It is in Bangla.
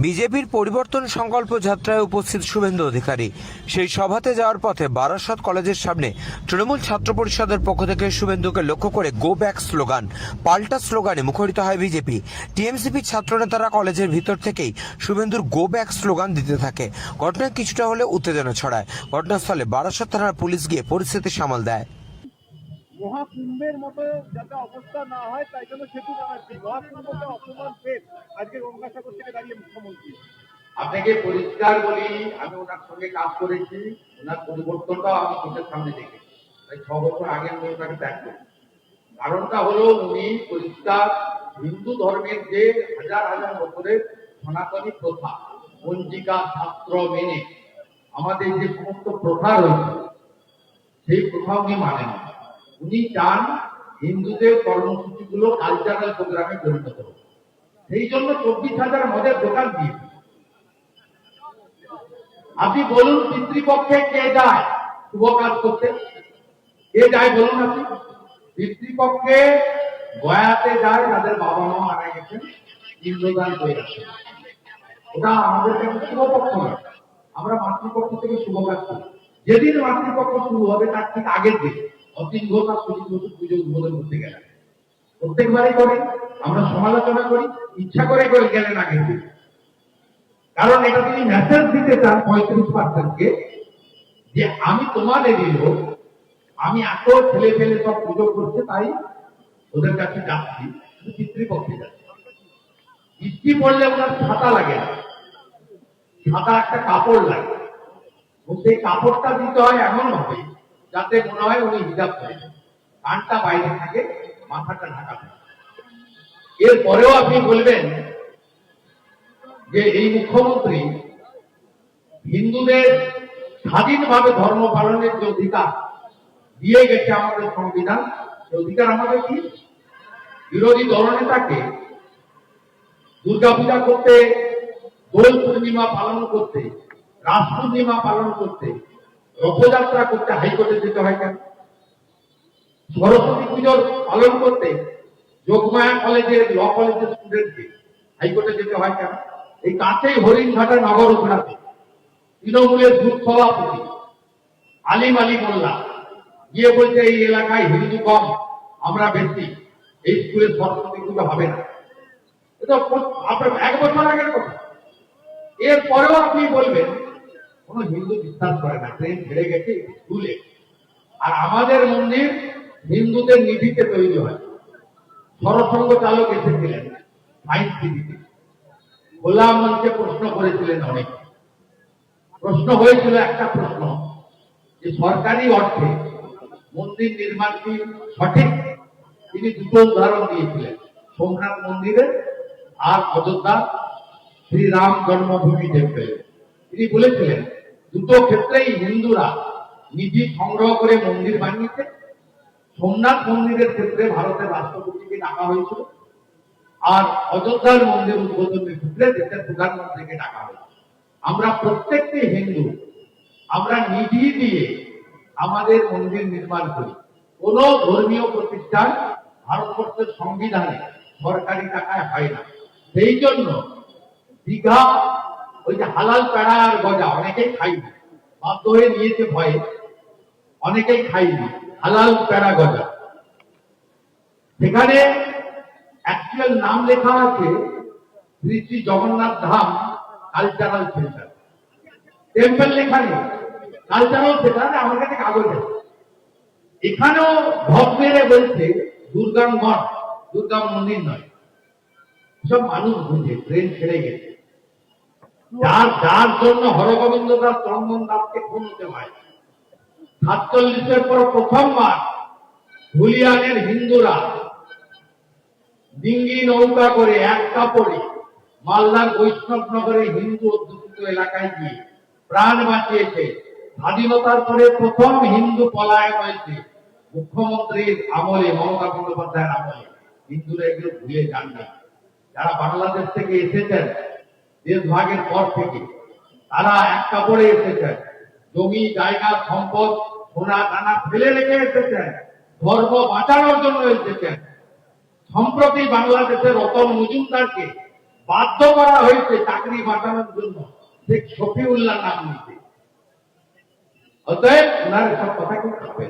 বিজেপির পরিবর্তন সংকল্প যাত্রায় উপস্থিত শুভেন্দু অধিকারী। সেই সভাতে যাওয়ার পথে বারাসত কলেজের সামনে তৃণমূল ছাত্র পরিষদের পক্ষ থেকে শুভেন্দুকে লক্ষ্য করে গো ব্যাক স্লোগান, পাল্টা স্লোগানে মুখরিত হয় বিজেপি। টিএমসিপি ছাত্রনেতারা কলেজের ভিতর থেকেই শুভেন্দুর গো ব্যাক স্লোগান দিতে থাকে। ঘটনায় কিছুটা হলে উত্তেজনা ছড়ায়। ঘটনাস্থলে বারাসত থানার পুলিশ গিয়ে পরিস্থিতি সামাল দেয়। মহাকুম্ভের মতো যাতে অবস্থা না হয় তাই জন্য সেতু বানাচ্ছি। মহাকুম্ভকে অপমান পেয়ে আজকে গঙ্গাসাগর থেকে দাঁড়িয়ে মুখ্যমন্ত্রী। আপনাকে পরিষ্কার বলি, আমি ওনার সঙ্গে কাজ করেছি, ওনার পরিবর্তনটাও আমি চোখের সামনে দেখেছি। তাই 6 বছর আগে আমি ওনাকে ত্যাগ করি। কারণটা হলো উনি পরিষ্কার হিন্দু ধর্মের যে হাজার হাজার বছরের সনাতনী প্রথা, পঞ্জিকা শাস্ত্র মেনে আমাদের যে সমস্ত প্রথা রয়েছে সেই প্রথা উনি মানেন না। উনি চান হিন্দুদের কর্মসূচিগুলো কালচারাল প্রোগ্রামে পরিণত হোক। সেই জন্য 24,000 মদের দোকান দিয়েছে। আপনি বলুন পিতৃপক্ষে কে যায় শুভ কাজ করতে? কে যায় বলুন আপনি? পিতৃপক্ষে গয়াতে যায় যাদের বাবা মা মারা গেছেন, পিণ্ডদান করে আসেন। ওটা আমাদের কাছে শুভপক্ষ নয়। আমরা মাতৃপক্ষ থেকে শুভ কাজ করি। যেদিন মাতৃপক্ষ শুরু হবে তার ঠিক আগের দিন অতিঘোষা পুজো উদ্বোধন করতে গেলে প্রত্যেকবারই করে, আমরা সমালোচনা করি, ইচ্ছা করে গেলেন আগের দিন। কারণ এটা তিনি মেসেজ দিতে চান 35%কে যে আমি তোমাদেরই লোক, আমি এত ছেলে ফেলে সব পুজো করছে তাই ওদের কাছে যাচ্ছি, পিতৃপক্ষে যাচ্ছি। বৃষ্টি পড়লে ওনার ছাতা লাগে না, ছাতা একটা কাপড় লাগে, সেই কাপড়টা দিতে হয় এমন ভাবে যাতে মনে হয় উনি হিজাব করে, কানটা বাইরে থাকে, মাথাটা ঢাকা থাকে। এরপরেও আপনি বলবেন যে এই মুখ্যমন্ত্রী হিন্দুদের স্বাধীনভাবে ধর্ম পালনের যে অধিকার দিয়ে গেছে আমাদের সংবিধান, সে অধিকার আমাদের কি? বিরোধী দলনেতাকে দুর্গাপূজা করতে, দোল পূর্ণিমা পালন করতে, রাস পূর্ণিমা পালন করতে, রথযাত্রা করতে হাইকোর্টে যেতে হয় কেন? সরস্বতী পুজোর পালন করতে যোগমায়া কলেজের, ল কলেজের স্টুডেন্টকে হাইকোর্টে যেতে হয় কেন? এই কাছেই হরিণঘাটা নগর উপরাতে তৃণমূলের বুথ সভাপতি আলিম আলী মোল্লা গিয়ে বলছে এই এলাকায় হিন্দু কম, আমরা বেশি, এই স্কুলে সরস্বতী পুজো হবে না। এটা আপনার 1 বছর আগের কথা। এরপরেও আপনি বলবেন কোন হিন্দু বিশ্বাস করে না, ট্রেন ছেড়ে গেছে স্কুলে। আর আমাদের মন্দির হিন্দুদের নিধিতে তৈরি হয়। সরসঙ্গ চালক এসেছিলেন সায়েন্স সিটিতে, খোলা মঞ্চে প্রশ্ন করেছিলেন অনেক। প্রশ্ন হয়েছিল একটা প্রশ্ন যে সরকারি অর্থে মন্দির নির্মাণ কি সঠিক? তিনি দুটো উদাহরণ দিয়েছিলেন, সোমনাথ মন্দিরের আর অযোধ্যা শ্রীরাম জন্মভূমি টেম্পেল। তিনি বলেছিলেন দুটো ক্ষেত্রেই হিন্দুরা নিধি সংগ্রহ করে মন্দির বানিয়েছে। সোমনাথ মন্দিরের ক্ষেত্রে ভারতের রাষ্ট্রপতিকে ডাকা হয়েছিল, আর অযোধ্যার মন্দির উদ্বোধনের ক্ষেত্রে দেশের প্রধানমন্ত্রীকে ডাকা হয়েছে। আমরা প্রত্যেকটি হিন্দু, আমরা নিধি দিয়ে আমাদের মন্দির নির্মাণ করি। কোন ধর্মীয় প্রতিষ্ঠান ভারতবর্ষের সংবিধানে সরকারি টাকায় হয় না। সেই জন্য দীঘা ওই যে হালাল প্যাড়া আর গজা অনেকেই খাইনি, বাধ্য হয়ে নিয়েছে ভয়ে, অনেকেই খাইনি হালাল প্যাড়া গজা। সেখানে অ্যাকচুয়াল নাম লেখা আছে Shri Shri Jagannath Dham cultural centre, temple লেখা নেই, কালচারাল সেন্টার। আমার কাছে কাগজ আছে, এখানেও ভব মেরে বলছে দুর্গা মঠ, দুর্গা মন্দির নয়। সব মানুষ বুঝে, ট্রেন ছেড়ে গেছে। যার জন্য হরগোবিন্দ দাস, চন্দন দাসকে খুন হতে হয়। 47-এর পর প্রথমবার হুলিয়ানের হিন্দুরা ডিঙ্গি নৌকা করে এক কাপড়ে মালদার বৈষ্ণবনগরের হিন্দু অধ্যুষিত এলাকায় গিয়ে প্রাণ বাঁচিয়েছে। স্বাধীনতার পরে প্রথম হিন্দু পলায়ন হয়েছে মুখ্যমন্ত্রীর আমলে, মমতা বন্দ্যোপাধ্যায়ের আমলে। হিন্দুরা এগুলো ভুলে যান না। যারা বাংলাদেশ থেকে এসেছেন দেশভাগের পর থেকে, তারা এক কাপড়ে এসেছেন, জমি জায়গা সম্পদ সোনা দানা ফেলে রেখে এসেছেন, ধর্ম বাঁচানোর জন্য এসেছেন। সম্প্রতি বাংলাদেশের রতন মজুমদারকে বাধ্য করা হয়েছে চাকরি বাঁচানোর জন্য শেখ শফিউল্লাহ নাম নিতে। অতএব ওনার সব কথা কেউ খাবে